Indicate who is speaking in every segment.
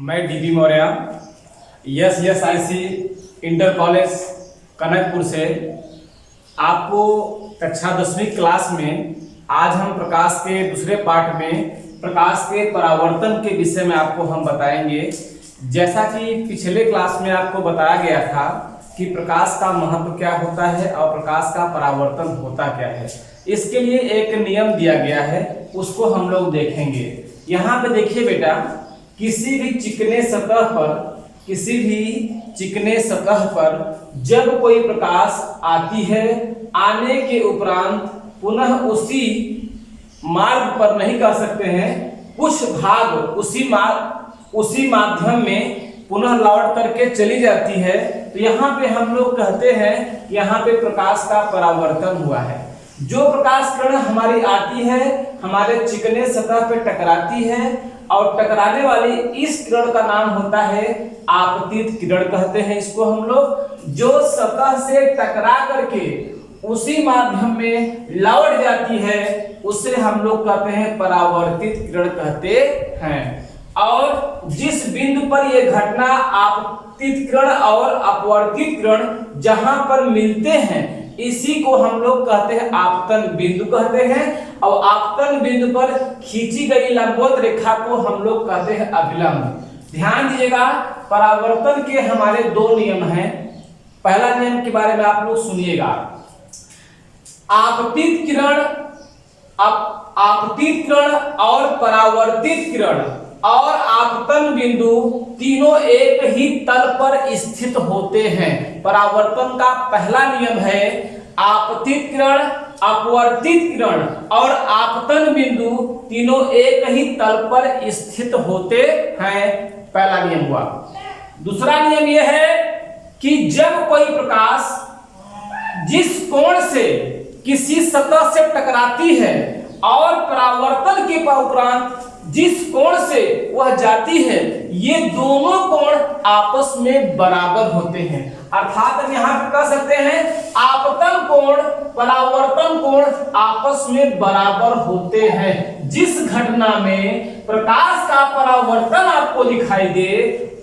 Speaker 1: मैं dB Maurya SSIC inter college Kanakpur से आपको कक्षा 10वीं क्लास में आज हम प्रकाश के दूसरे पार्ट में प्रकाश के परावर्तन के विषय में आपको हम बताएंगे। जैसा कि पिछले क्लास में आपको बताया गया था कि प्रकाश का महत्व क्या होता है और प्रकाश का परावर्तन होता क्या है, इसके लिए एक नियम दिया गया है, उसको हम लोग देखेंगे। यहाँ पे देखिए बेटा, किसी भी चिकने सतह पर जब कोई प्रकाश आती है, आने के उपरांत पुनः उसी मार्ग पर नहीं कर सकते हैं, कुछ भाग उसी माध्यम में पुनः लौट करके चली जाती है, तो यहाँ पे हम लोग कहते हैं यहाँ पे प्रकाश का परावर्तन हुआ है। जो प्रकाश किरण हमारी आती है, हमारे चिकने सतह पे टकराती है और टकराने वाली इस किरण का नाम होता है आपतित किरण कहते हैं इसको हम लोग। जो सतह से टकरा करके उसी माध्यम में लौट जाती है उसे हम लोग कहते हैं परावर्तित किरण कहते हैं। और जिस बिंदु पर यह घटना आपतित किरण और अपवर्तित किरण जहां पर मिलते हैं, इसी को हम लोग कहते हैं आपतन बिंदु कहते हैं। और आपतन बिंदु पर खींची गई लंबवत रेखा को हम लोग कहते हैं अभिलंब। ध्यान दीजिएगा, परावर्तन के हमारे दो नियम हैं। पहला नियम के बारे में आप लोग सुनिएगा। आपतित किरण और परावर्तित किरण और आपतन बिंदु तीनों एक ही तल पर स्थित होते हैं। परावर्तन का पहला नियम है आपतित किरण, अपवर्तित किरण और आपतन बिंदु तीनों एक ही तल पर स्थित होते हैं। पहला नियम हुआ। दूसरा नियम यह है कि जब कोई प्रकाश जिस कोण से किसी सतह से टकराती है और परावर्तन के उपरांत जिस कोण से वह जाती है, ये दोनों कोण आपस में बराबर होते हैं। अर्थात हम यहां पर कह सकते हैं आपतन कोण परावर्तन कोण आपस में बराबर होते हैं। जिस घटना में प्रकाश का परावर्तन आपको दिखाई दे,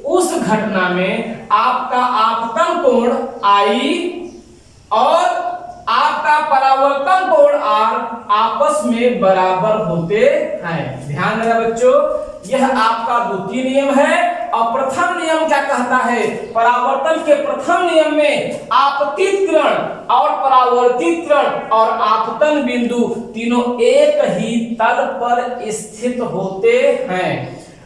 Speaker 1: उस घटना में आपका आपतन कोण I और आपका परावर्तन कोण R आपस में बराबर होते हैं। ध्यान देना बच्चों, यह आपका द्वितीय नियम है। और प्रथम नियम क्या कहता है? परावर्तन के प्रथम नियम में आपतित किरण और परावर्तित किरण और आपतन बिंदु तीनों एक ही तल पर स्थित होते हैं।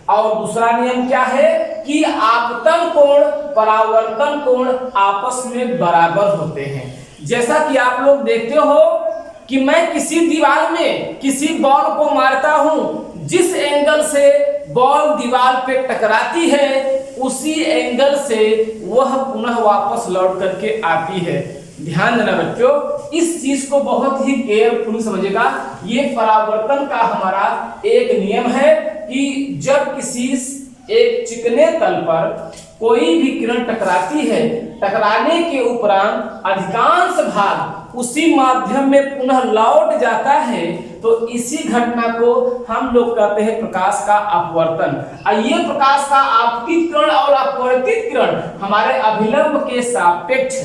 Speaker 1: और दूसरा नियम क्या है कि आपतन कोण परावर्तन कोण आपस में बराबर होते हैं। जैसा कि आप लोग देखते हो कि मैं किसी दीवार में किसी बॉल को मारता हूं, जिस एंगल से बॉल दीवार पे टकराती है उसी एंगल से वह पुनः वापस लौट करके आती है। ध्यान देना बच्चों, इस चीज को बहुत ही केयरफुली समझिएगा। ये परावर्तन का हमारा एक नियम है कि जब किसी एक चिकने तल पर कोई भी किरण टकराती है, टकराने के उपरांत अधिकांश भाग उसी माध्यम में पुनः लौट जाता है, तो इसी घटना को हम लोग कहते हैं प्रकाश का अपवर्तन। और ये प्रकाश का आपतित किरण और अपवर्तित किरण हमारे अभिलंब के सापेक्ष,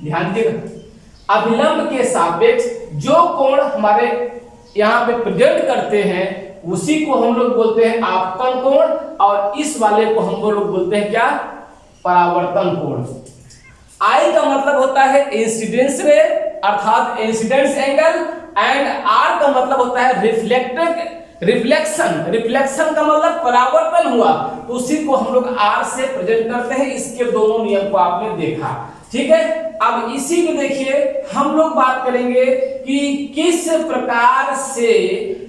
Speaker 1: ध्यान दीजिएगा, अभिलंब के सापेक्ष जो कोण हमारे यहाँ पे प्रेजेंट करते हैं उसी को हम लोग बोलते हैं आपतन कोण, और इस वाले को हम लोग बोलते हैं क्या? परावर्तन कोण। I का मतलब होता है इंसिडेंस रे अर्थात इंसिडेंस एंगल, एंड R का मतलब होता है रिफ्लेक्शन का मतलब परावर्तन हुआ, तो उसी को हम लोग R से प्रेजेंट करते हैं। इसके दोनों नियम को आपने देखा, ठीक है। अब इसी में देखिए हम लोग बात करेंगे कि किस प्रकार से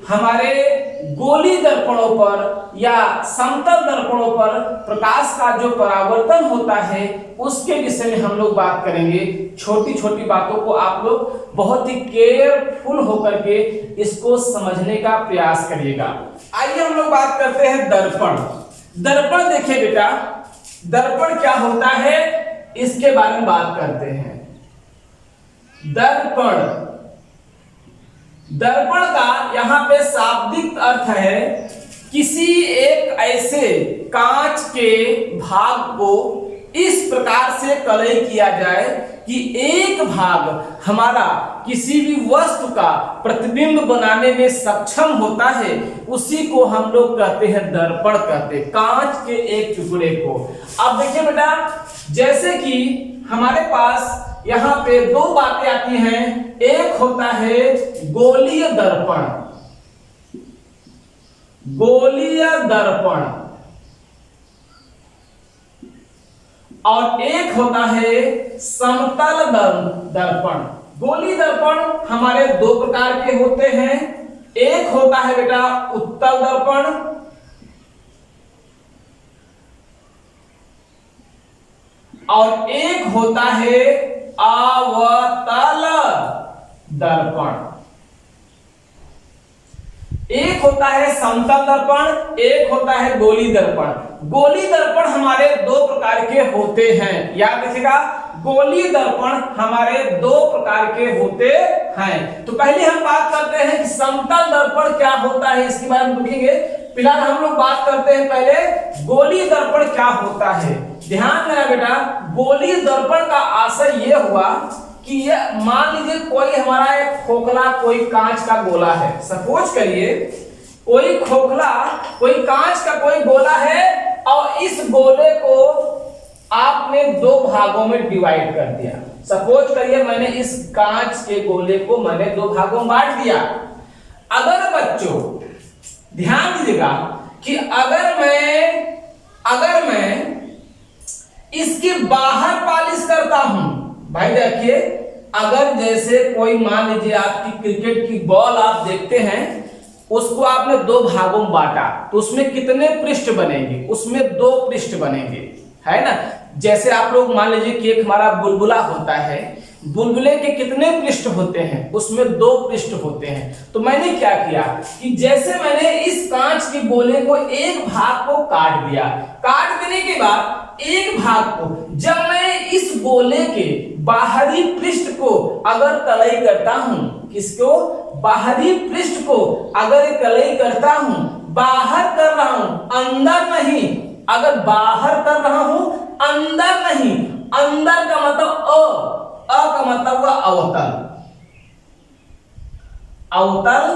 Speaker 1: हमारे गोली दर्पणों पर या समतल दर्पणों पर प्रकाश का जो परावर्तन होता है उसके विषय में हम लोग बात करेंगे। छोटी छोटी बातों को आप लोग बहुत ही केयरफुल होकर के इसको समझने का प्रयास करिएगा। आइए हम लोग बात करते हैं दर्पण। दर्पण देखिए बेटा, दर्पण क्या होता है इसके बारे में बात करते हैं। दर्पण का यहाँ पे शाब्दिक अर्थ है किसी एक ऐसे कांच के भाग को इस प्रकार से कलई किया जाए कि एक भाग हमारा किसी भी वस्तु का प्रतिबिंब बनाने में सक्षम होता है, उसी को हम लोग कहते हैं दर्पण कहते हैं, कांच के एक टुकड़े को। अब देखिए बेटा, जैसे कि हमारे पास यहाँ पे दो बातें आती हैं, एक होता है गोलीय दर्पण, गोलीय दर्पण, और एक होता है समतल दर्पण। गोलीय दर्पण हमारे दो प्रकार के होते हैं, एक होता है बेटा उत्तल दर्पण, और एक होता है अवतल दर्पण। एक होता है समतल दर्पण, एक होता है गोली दर्पण। गोली दर्पण हमारे दो प्रकार के होते हैं, याद रखिएगा, गोली दर्पण हमारे दो प्रकार के होते हैं। तो पहले हम बात करते हैं कि समतल दर्पण क्या होता है, इसके बारे में देखेंगे। फिलहाल हम लोग बात करते हैं पहले गोली दर्पण क्या होता है। ध्यान देना बेटा, गोली दर्पण का आशय यह हुआ कि ये मान लीजिए कोई हमारा एक खोखला कोई कांच का गोला है, सपोज करिए कोई खोखला कोई कांच का कोई गोला है, और इस गोले को आपने दो भागों में डिवाइड कर दिया। सपोज करिए मैंने इस कांच के गोले को मैंने दो भागों में बांट दिया। अगर बच्चों ध्यान दीजिएगा कि अगर मैं इसकी बाहर पॉलिश करता हूं, भाई देखिए, अगर जैसे कोई मान लीजिए आपकी क्रिकेट की बॉल आप देखते हैं, उसको आपने दो भागों में बांटा, तो उसमें कितने पृष्ठ बनेंगे? उसमें दो पृष्ठ बनेंगे, है ना। जैसे आप लोग मान लीजिए कि एक हमारा बुलबुला होता है, बुलबुले के कितने पृष्ठ होते हैं? उसमें दो पृष्ठ होते हैं। तो मैंने क्या किया कि जैसे मैंने इस कांच के गोले को एक भाग को काट दिया, काट देने के बाद एक भाग को जब मैं इस गोले के बाहरी पृष्ठ को अगर कलई करता हूं, किसको? बाहरी पृष्ठ को अगर कलई करता हूं, बाहर कर रहा हूं, अंदर नहीं। अगर बाहर कर रहा हूं, अंदर नहीं, अंदर का मतलब अ का मतलब हुआ अवतल, अवतल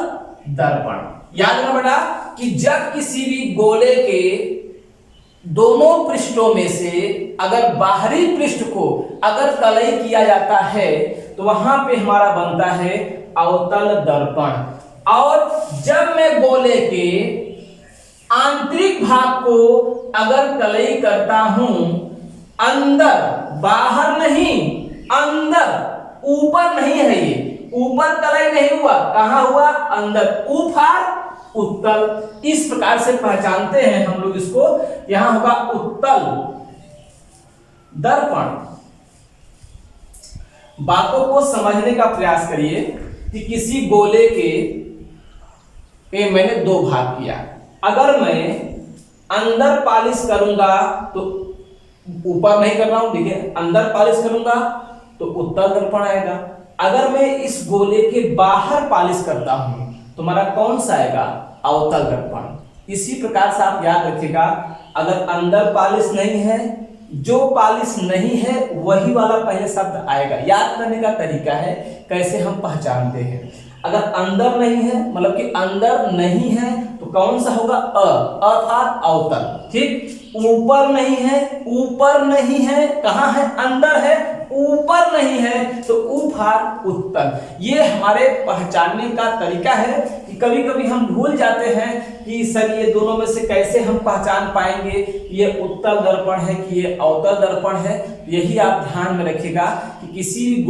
Speaker 1: दर्पण। याद रखना बेटा कि जब किसी भी गोले के दोनों पृष्ठों में से अगर बाहरी पृष्ठ को अगर कलई किया जाता है, तो वहां पे हमारा बनता है अवतल दर्पण। और जब मैं गोले के आंतरिक भाग को अगर कलई करता हूं, अंदर, बाहर नहीं, अंदर, ऊपर नहीं है, ये ऊपर कलई नहीं हुआ, कहां हुआ? अंदर, ऊपर उत्तल। इस प्रकार से पहचानते हैं हम लोग इसको। यहां होगा उत्तल दर्पण। बातों को समझने का प्रयास करिए कि किसी गोले के मैंने दो भाग किया। अगर मैं अंदर पॉलिश करूंगा तो ऊपर नहीं कर रहा हूं, देखिए अंदर पॉलिश करूंगा तो उत्तल दर्पण आएगा। अगर मैं इस गोले के बाहर पॉलिश करता हूं तो हमारा कौन सा आएगा? अवतल दर्पण। इसी प्रकार से आप याद रखिएगा, अगर अंदर पॉलिश नहीं है, जो पॉलिश नहीं है वही वाला पहले शब्द आएगा। याद करने का तरीका है कैसे हम पहचानते हैं। अगर अंदर नहीं है मतलब कि अंदर नहीं है तो कौन सा होगा? अर्थात अवतल। ठीक, ऊपर नहीं है, ऊपर नहीं है, कहां है? अंदर है, ऊपर नहीं है तो ऊपर उत्तल। ये हमारे पहचानने का तरीका है कि कभी कभी हम भूल जाते हैं कि सर ये दोनों में से कैसे हम पहचान पाएंगे ये उत्तल दर्पण है कि ये अवतल दर्पण है। यही आप ध्यान में रखिएगा कि किसी भी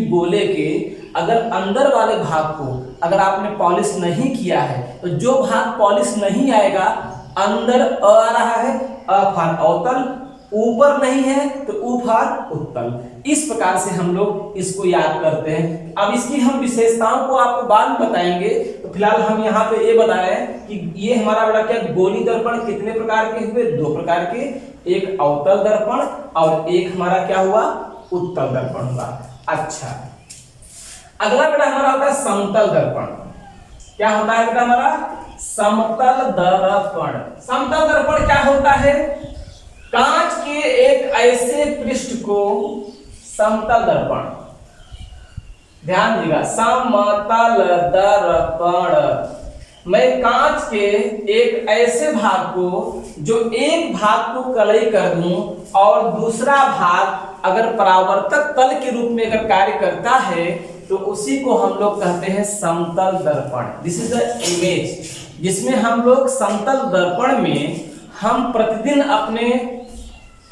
Speaker 1: गोले के अगर अंदर वाले भाग को अगर आपने पॉलिश नहीं किया है तो जो भाग पॉलिश नहीं आएगा, अंदर आ रहा है, अफार अवतल, ऊपर नहीं है तो ऊपर उत्तल। इस प्रकार से हम लोग इसको याद करते हैं। अब इसकी हम विशेषताओं को आपको बाद में बताएंगे। तो फिलहाल हम यहाँ पे ये बताए कि ये हमारा बड़ा क्या गोली दर्पण कितने प्रकार के हुए? दो प्रकार के, एक अवतल दर्पण और एक हमारा क्या हुआ? उत्तल दर्पण हुआ। अच्छा, अगला बेटा हमारा होता है समतल दर्पण। क्या होता है बेटा हमारा समतल दर्पण। समतल दर्पण क्या होता है? कांच के एक ऐसे पृष्ठ को समतल दर्पण, ध्यान दीजिएगा, समतल दर्पण मैं कांच के एक ऐसे भाग को जो एक भाग को कलई कर दूं और दूसरा भाग अगर परावर्तक तल के रूप में अगर कार्य करता है तो उसी को हम लोग कहते हैं समतल दर्पण। दिस इज द इमेज जिसमें हम लोग समतल दर्पण में हम प्रतिदिन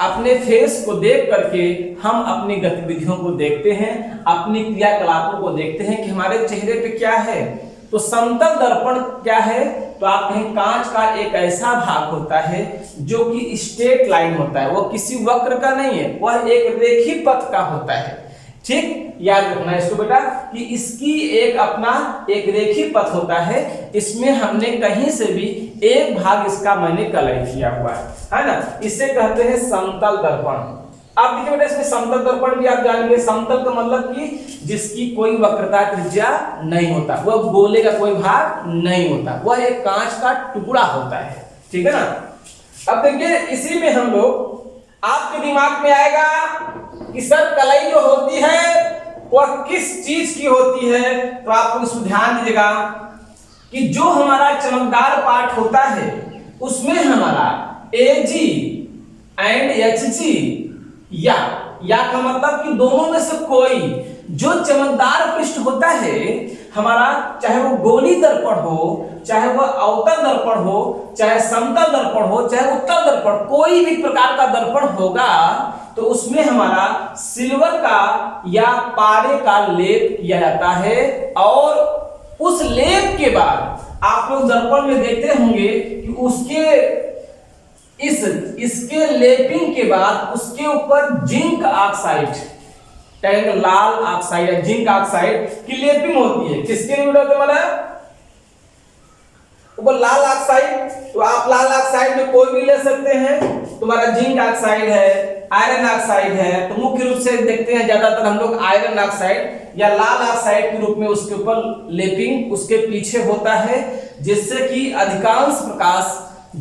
Speaker 1: अपने फेस को देख करके हम अपनी गतिविधियों को देखते हैं, अपनी क्रियाकलापों को देखते हैं कि हमारे चेहरे पे क्या है। तो समतल दर्पण क्या है? तो आप कहें कांच का एक ऐसा भाग होता है जो कि स्ट्रेट लाइन होता है, वो किसी वक्र का नहीं है, वह एक रेखी पथ का होता है। ठीक, याद रखना इसको बेटा कि इसकी एक रेखी पथ होता है। इसमें हमने कहीं से भी एक भाग इसका मैंने कलई किया हुआ है ना, इसे कहते हैं समतल दर्पण। आप देखिए बेटा इसमें समतल दर्पण भी आप जानेंगे। समतल का मतलब कि जिसकी कोई वक्रता त्रिज्या नहीं होता, वह गोले का कोई भाग नहीं होता, वह एक कांच का टुकड़ा होता है। ठीक है ना। अब देखिए इसी में हम लोग आपके दिमाग में आएगा कि सर कलई जो होती है वह किस चीज की होती है। तो आप इसमें ध्यान दीजिएगा कि जो हमारा चमकदार पार्ट होता है उसमें हमारा AG एंड HG या का मतलब कि दोनों में से कोई जो चमकदार पृष्ठ होता है हमारा, चाहे वो गोली दर्पण हो, चाहे वह अवतल दर्पण हो, चाहे समतल दर्पण हो, चाहे उत्तल दर्पण, कोई भी प्रकार का दर्पण होगा तो उसमें हमारा सिल्वर का या पारे का लेप किया जाता है। और उस लेप के बाद आप लोग दर्पण में देखते होंगे कि उसके इसके लेपिंग के बाद उसके ऊपर जिंक ऑक्साइड, लाल ऑक्साइड या जिंक ऑक्साइड की लेपिंग होती है। किसके लिए होता है मतलब ऊपर लाल ऑक्साइड। तो आप लाल ऑक्साइड में कोई भी ले सकते हैं, तुम्हारा जिंक ऑक्साइड है, आयरन ऑक्साइड है। तो मुख्य रूप से देखते हैं ज्यादातर हम लोग आयरन ऑक्साइड या लाल ऑक्साइड के रूप में उसके ऊपर लेपिंग उसके पीछे होता है, जिससे कि अधिकांश प्रकाश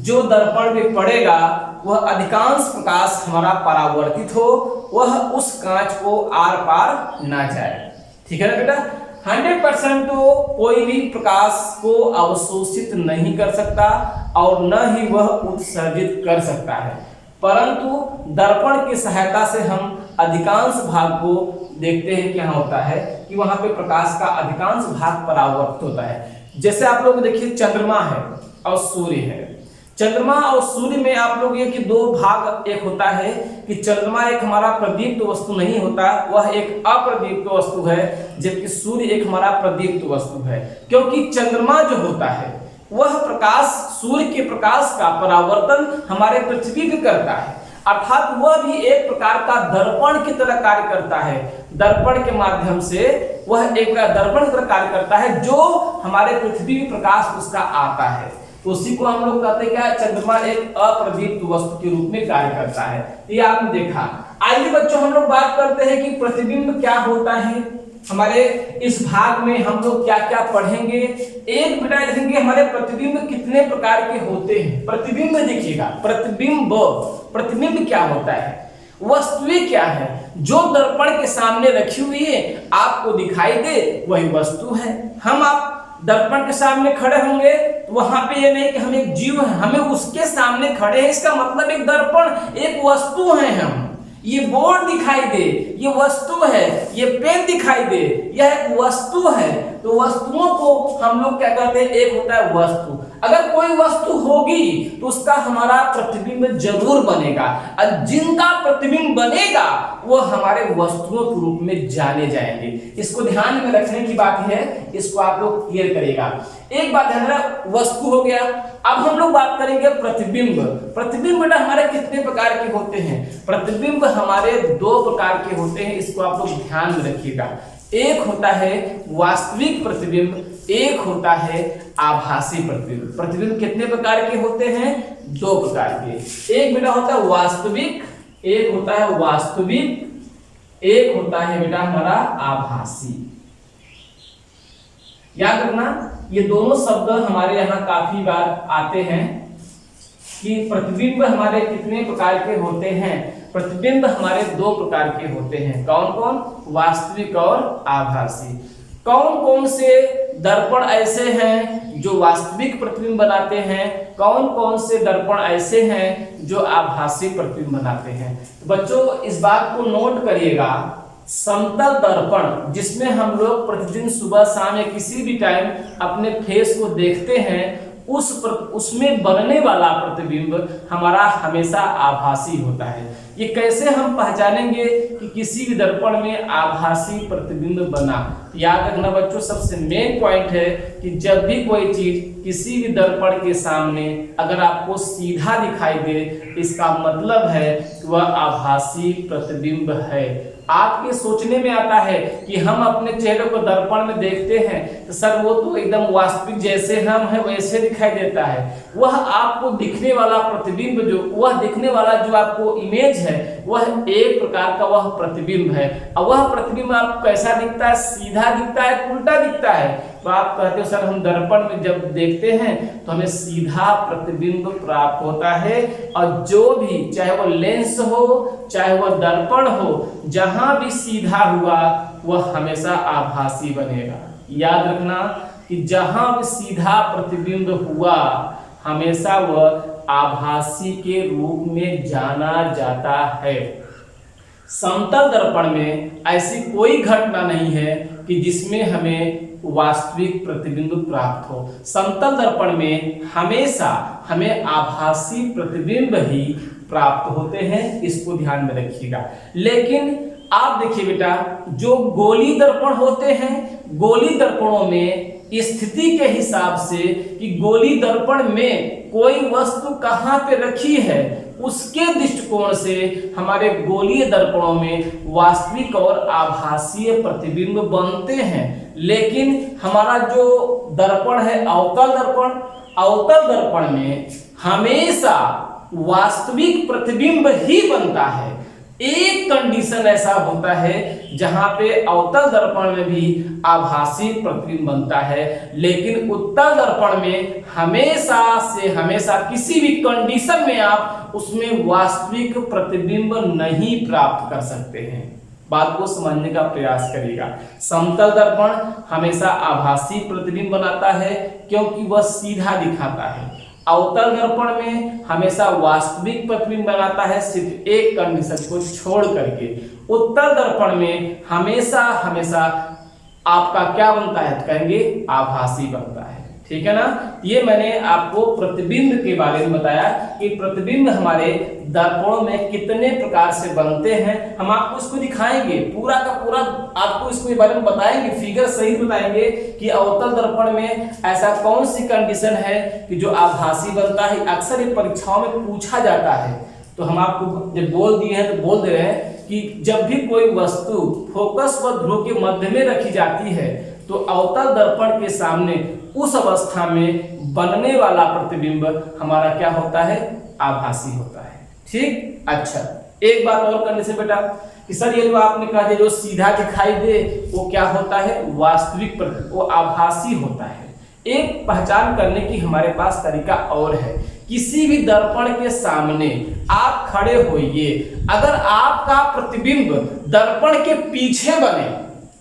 Speaker 1: जो दर्पण में पड़ेगा वह अधिकांश प्रकाश हमारा परावर्तित हो, वह उस कांच को आर पार ना जाए। ठीक है ना बेटा। 100% तो कोई भी प्रकाश को अवशोषित नहीं कर सकता और न ही वह उत्सर्जित कर सकता है, परंतु दर्पण की सहायता से हम अधिकांश भाग को देखते हैं। क्या होता है कि वहां पे प्रकाश का अधिकांश भाग परावर्तित होता है। जैसे आप लोग देखिए चंद्रमा है और सूर्य है। चंद्रमा और सूर्य में आप लोग ये कि दो भाग, एक होता है कि चंद्रमा एक हमारा प्रदीप्त वस्तु नहीं होता, वह एक अप्रदीप्त वस्तु है, जबकि सूर्य एक हमारा प्रदीप्त वस्तु है। क्योंकि चंद्रमा जो होता है वह प्रकाश, सूर्य के प्रकाश का परावर्तन हमारे पृथ्वी पे करता है, अर्थात वह भी एक प्रकार का दर्पण की तरह कार्य करता है। दर्पण के माध्यम से वह एक दर्पण की तरह कार्य करता है जो हमारे पृथ्वी पे प्रकाश उसका आता है। तो उसी को हम लोग कहते हैं क्या, चंद्रमा एक अप्रदीप्त वस्तु के रूप में कार्य करता है। ये आपने देखा। आइए बच्चों हम लोग बात करते हैं कि प्रतिबिंब क्या होता है। हमारे इस भाग में हम लोग क्या क्या पढ़ेंगे। एक बेटा देखेंगे हमारे प्रतिबिंब कितने प्रकार के होते हैं। प्रतिबिंब देखिएगा, प्रतिबिंब क्या होता है, वस्तुएं क्या है, जो दर्पण के सामने रखी हुई है आपको दिखाई दे वही वस्तु है। हम आप दर्पण के सामने खड़े होंगे तो वहां पे ये नहीं कि हम एक जीव हैं, हमें उसके सामने खड़े हैं, इसका मतलब एक दर्पण एक वस्तु है। हम ये बोर्ड दिखाई दे ये वस्तु है, ये पेन दिखाई दे यह एक वस्तु है। तो वस्तुओं को हम लोग क्या कहते हैं, एक होता है वस्तु। अगर कोई वस्तु होगी तो उसका हमारा प्रतिबिंब जरूर बनेगा, और जिनका प्रतिबिंब बनेगा वो हमारे वस्तुओं के रूप में जाने जाएंगे। इसको ध्यान में रखने की बात है, इसको आप लोग क्लियर करेगा। एक बात ध्यान रखना, वस्तु हो गया। अब हम लोग बात करेंगे प्रतिबिंब। प्रतिबिंब बेटा हमारे कितने प्रकार के होते हैं। प्रतिबिंब हमारे दो प्रकार के होते हैं, इसको आप लोग ध्यान में रखिएगा। एक होता है वास्तविक प्रतिबिंब, एक होता है आभासी प्रतिबिंब। प्रतिबिंब कितने प्रकार के होते हैं, दो प्रकार के। एक बेटा होता है वास्तविक, एक होता है वास्तविक, एक होता है बेटा हमारा आभासी। याद रखना ये दोनों शब्द हमारे यहाँ काफी बार आते हैं कि प्रतिबिंब हमारे कितने प्रकार के होते हैं। प्रतिबिंब हमारे दो प्रकार के होते हैं। कौन कौन? वास्तविक और आभासी। कौन कौन से दर्पण ऐसे हैं जो वास्तविक प्रतिबिंब बनाते हैं, कौन कौन से दर्पण ऐसे हैं जो आभासी प्रतिबिंब बनाते हैं। तो बच्चों इस बात को नोट करिएगा, समतल दर्पण जिसमें हम लोग प्रतिदिन सुबह शाम या किसी भी टाइम अपने फेस को देखते हैं, उसमें बनने वाला प्रतिबिंब हमारा हमेशा आभासी होता है। ये कैसे हम पहचानेंगे कि किसी भी दर्पण में आभासी प्रतिबिंब बना? याद रखना बच्चों, सबसे मेन पॉइंट है कि जब भी कोई चीज किसी भी दर्पण के सामने अगर आपको सीधा दिखाई दे, इसका मतलब है कि वह आभासी प्रतिबिंब है। आपके सोचने में आता है कि हम अपने चेहरे को दर्पण में देखते हैं तो सर वो तो एकदम वास्तविक जैसे हम हैं वैसे दिखाई देता है। वह आपको दिखने वाला प्रतिबिंब वह दिखने वाला जो आपको इमेज है वह एक प्रकार का वह प्रतिबिंब है। और वह प्रतिबिंब आपको कैसा दिखता है? सीधा दिखता है, उल्टा दिखता है। तो आप कहते हो सर हम दर्पण में जब देखते हैं तो हमें सीधा प्रतिबिंब प्राप्त होता है, और जो भी चाहे वो लेंस हो चाहे वह दर्पण हो, जहां भी सीधा हुआ वह हमेशा आभासी बनेगा। याद रखना कि जहां भी सीधा प्रतिबिंब हुआ हमेशा वह आभासी के रूप में जाना जाता है। समतल दर्पण में ऐसी कोई घटना नहीं है कि जिसमें हमें वास्तविक प्रतिबिंब प्राप्त हो। समतल दर्पण में हमेशा हमें आभासी प्रतिबिंब ही प्राप्त होते हैं, इसको ध्यान में रखिएगा। लेकिन आप देखिए बेटा, जो गोली दर्पण होते हैं, गोली दर्पणों में स्थिति के हिसाब से कि गोली दर्पण में कोई वस्तु कहाँ पे रखी है, उसके दृष्टिकोण से हमारे गोलीय दर्पणों में वास्तविक और आभासीय प्रतिबिंब बनते हैं। लेकिन हमारा जो दर्पण है अवतल दर्पण, अवतल दर्पण में हमेशा वास्तविक प्रतिबिंब ही बनता है। एक कंडीशन ऐसा होता है जहां पे अवतल दर्पण में भी आभासी प्रतिबिंब बनता है, लेकिन उत्तल दर्पण में हमेशा से हमेशा किसी भी कंडीशन में आप उसमें वास्तविक प्रतिबिंब नहीं प्राप्त कर सकते हैं। बात को समझने का प्रयास करिएगा। समतल दर्पण हमेशा आभासी प्रतिबिंब बनाता है क्योंकि वह सीधा दिखाता है। अवतल दर्पण में हमेशा वास्तविक प्रतिबिंब बनाता है, सिर्फ एक कंडीशन को छोड़ करके। उत्तल दर्पण में हमेशा हमेशा आपका क्या बनता है? कहेंगे आभासी बनता है। ठीक है ना? ये मैंने आपको प्रतिबिंब के बारे में बताया कि प्रतिबिंब हमारे दर्पणों में कितने प्रकार से बनते हैं। हम आपको इसको दिखाएंगे, पूरा का पूरा आपको इसको बारे में बताएंगे, फिगर सहित बताएंगे कि अवतल दर्पण में ऐसा कौन सी कंडीशन है कि जो आभासी बनता है। अक्सर ये परीक्षाओं में पूछा जाता है, तो हम आपको जब बोल दिए हैं तो बोल दे रहे हैं कि जब भी कोई वस्तु फोकस व ध्रुव के मध्य में रखी जाती है तो अवतल दर्पण के सामने उस अवस्था में बनने वाला प्रतिबिंब हमारा क्या होता है? आभासी होता है। ठीक, अच्छा एक बात और करने से बेटा कि सर ये जो आपने कहा जो सीधा दिखाई दे वो क्या होता है? वास्तविक प्रतिबिंब, वो आभासी होता है। एक पहचान करने की हमारे पास तरीका और है। किसी भी दर्पण के सामने आप खड़े होइए, अगर आपका प्रतिबिंब दर्पण के पीछे बने,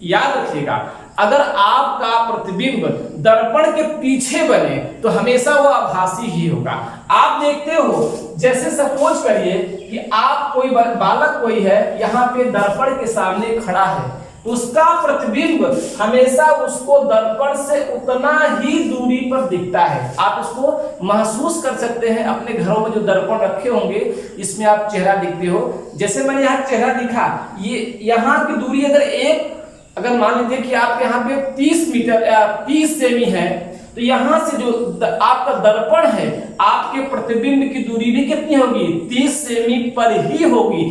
Speaker 1: याद रखिएगा, अगर आपका प्रतिबिंब दर्पण के पीछे बने तो हमेशा वो आभासी ही होगा। आप देखते हो, जैसे सपोज करिए कि आप कोई बालक कोई है यहाँ पे दर्पण के सामने खड़ा है, उसका प्रतिबिंब हमेशा उसको दर्पण से उतना ही दूरी पर दिखता है। आप उसको महसूस कर सकते हैं अपने घरों में जो दर्पण रखे होंगे, इसमें आप चेहरा दिखते हो। जैसे मैंने यहाँ चेहरा दिखा, ये यहाँ की दूरी अगर मान लीजिए कि आप यहाँ पे 30 मीटर या 30 सेमी है, तो यहाँ से जो आपका दर्पण है आपके प्रतिबिंब की दूरी भी कितनी होगी? 30 सेमी पर ही होगी।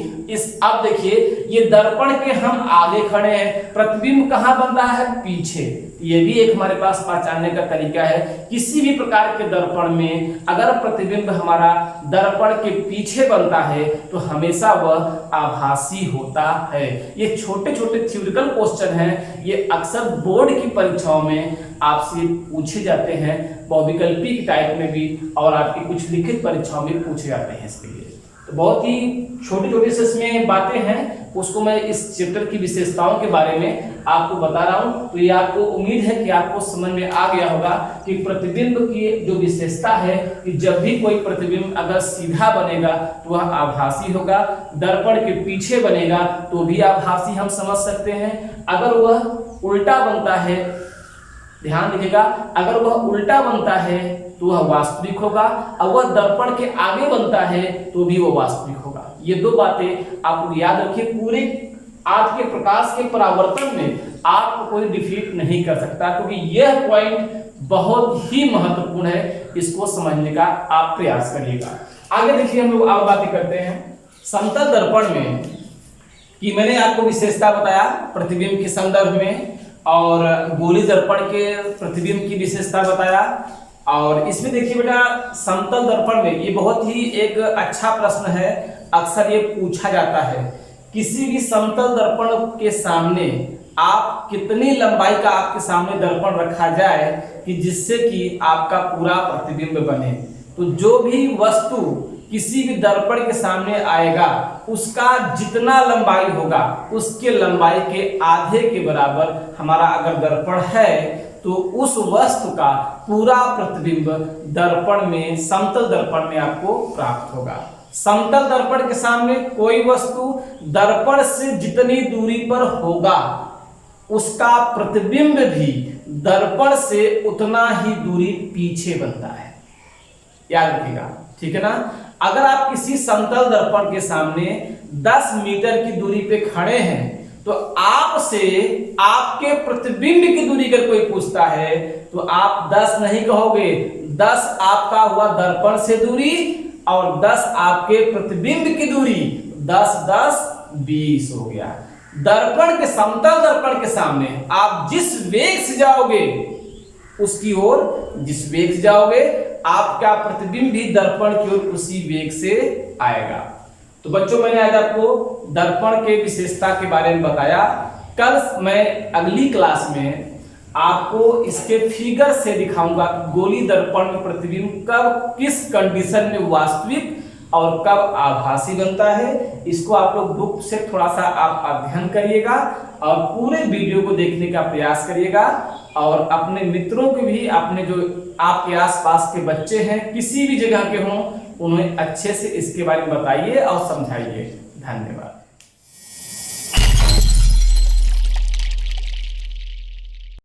Speaker 1: अब देखिए ये दर्पण के हम आगे खड़े हैं, प्रतिबिंब कहाँ बन रहा है? पीछे। ये भी एक हमारे पास पहचानने का तरीका है। किसी भी प्रकार के दर्पण में अगर प्रतिबिंब हमारा दर्पण के पीछे बनता है तो हमेशा वह आभासी होता है। ये छोटे छोटे थ्योरेटिकल क्वेश्चन हैं, ये अक्सर बोर्ड की परीक्षाओं में आपसे पूछे जाते हैं, बहुविकल्पी टाइप में भी, और आपकी कुछ लिखित परीक्षाओं में पूछे जाते हैं इसके लिए। तो बहुत ही छोटी छोटी से इसमें बातें हैं, उसको मैं इस चैप्टर की विशेषताओं के बारे में आपको बता रहा हूं। तो ये आपको उम्मीद है कि आपको समझ में आ गया होगा कि प्रतिबिंब की जो विशेषता है कि जब भी कोई प्रतिबिंब अगर सीधा बनेगा तो वह आभासी होगा, दर्पण के पीछे बनेगा तो भी आभासी हम समझ सकते हैं, अगर वह उल्टा बनता है, ध्यान रखिएगा, अगर वह उल्टा बनता है तो वह वास्तविक होगा, और वह दर्पण के आगे बनता है तो भी वह वास्तविक होगा। ये दो बातें आप याद रखिए। पूरे आज के प्रकाश के परावर्तन में आपको कोई डिफीट नहीं कर सकता, क्योंकि यह पॉइंट बहुत ही महत्वपूर्ण है, इसको समझने का आप प्रयास करिएगा। आगे देखिए, हम लोग अब बातें करते हैं समतल दर्पण में कि मैंने आपको विशेषता बताया प्रतिबिंब के संदर्भ में, और गोली दर्पण के प्रतिबिंब की विशेषता बताया। और इसमें देखिए बेटा, समतल दर्पण में ये बहुत ही एक अच्छा प्रश्न है, अक्सर ये पूछा जाता है, किसी भी समतल दर्पण के सामने आप कितनी लंबाई का आपके सामने दर्पण रखा जाए कि जिससे कि आपका पूरा प्रतिबिंब बने। तो जो भी वस्तु किसी भी दर्पण के सामने आएगा उसका जितना लंबाई होगा उसके लंबाई के आधे के बराबर हमारा अगर दर्पण है तो उस वस्तु का पूरा प्रतिबिंब दर्पण में, समतल दर्पण में आपको प्राप्त होगा। समतल दर्पण के सामने कोई वस्तु दर्पण से जितनी दूरी पर होगा उसका प्रतिबिंब भी दर्पण से उतना ही दूरी पीछे बनता है, याद रखिएगा, ठीक है ना। अगर आप किसी समतल दर्पण के सामने 10 मीटर की दूरी पे खड़े हैं तो आपसे आपके प्रतिबिंब की दूरी अगर कोई पूछता है तो आप 10 नहीं कहोगे, 10 आपका हुआ दर्पण से दूरी और 10 आपके प्रतिबिंब की दूरी, 10 10 20 हो गया। दर्पण के, समतल दर्पण के सामने आप जिस वेग से जाओगे उसकी ओर, जिस वेग से जाओगे आपका प्रतिबिंब भी दर्पण की ओर उसी वेग से आएगा। तो बच्चों, मैंने आज आपको दर्पण के विशेषता के बारे में बताया। कल मैं अगली क्लास में आपको इसके फिगर से दिखाऊंगा कि गोली दर्पण में प्रतिबिंब कब किस कंडीशन में वास्तविक और कब आभासी बनता है। इसको आप लोग बुक से थोड़ा सा आप अध्ययन करिएगा और पूरे वीडियो को देखने का प्रयास करिएगा, और अपने मित्रों के भी, अपने जो आपके आसपास के बच्चे हैं किसी भी जगह के हों, उन्हें अच्छे से इसके बारे में बताइए और समझाइए। धन्यवाद।